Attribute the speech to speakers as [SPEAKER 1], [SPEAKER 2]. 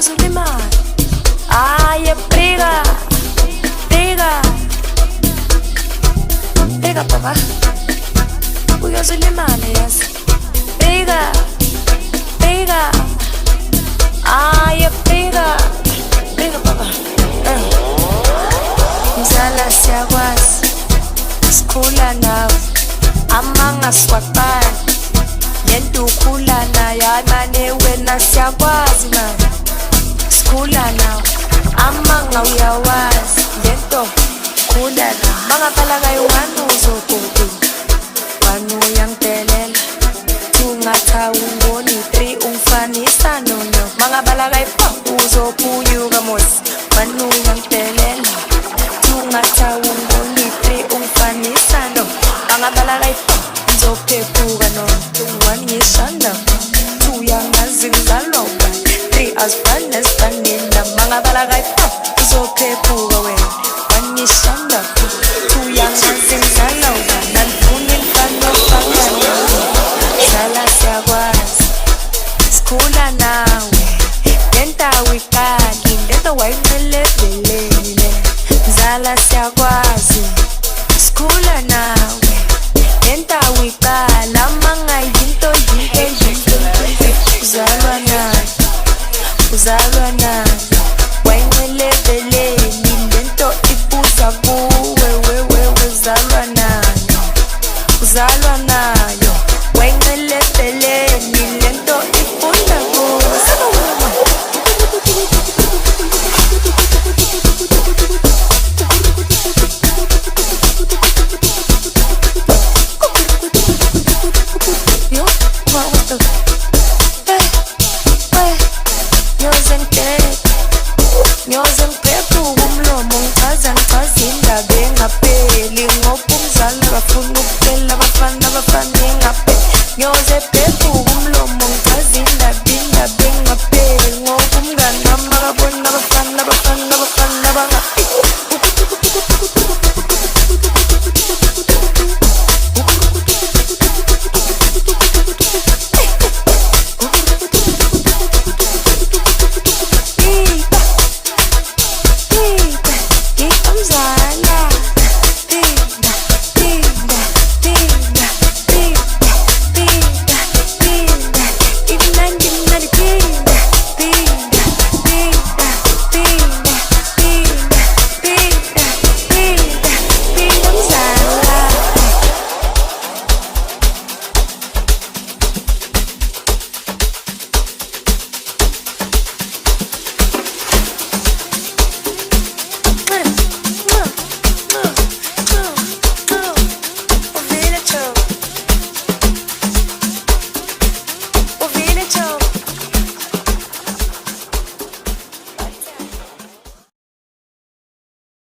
[SPEAKER 1] uyazulimala. Aye, briga, briga, briga baba, uyazulimala yazi. Briga, briga, aye, briga, briga baba. Mzala siyakwazi, sikhula nawe, amanga siwaqala. Lento ukhula nayo amane wena siyakwazi manje. Sikhula nawe, amanga uyawazi. Lento khula nayo, mangaphala kayo wanu uzogodu, wanu uyangdelela. Tungatha ungoni 3 umfanisa nono. Mangaphala kayo uzophunyuka mosi, wanu uyangdelela. Tungatha ungoni 3 umfanisa no. Mangaphala kayo uzophephuka no. Wanyishanda uyangazi ngizaloba 3 asifanele mangabala kayi uzophephuka wena. Wanyishanda uyangazi ngizaloba nalifuna ilifana ofakana. Zala siyakwazi, sikhula nawe, lentawo ikali, lento wayinqelezelile. Zala siyakwazi, sikhula nawe, lentawo ikala. Manga yinto uzalwa nayo, uzalwa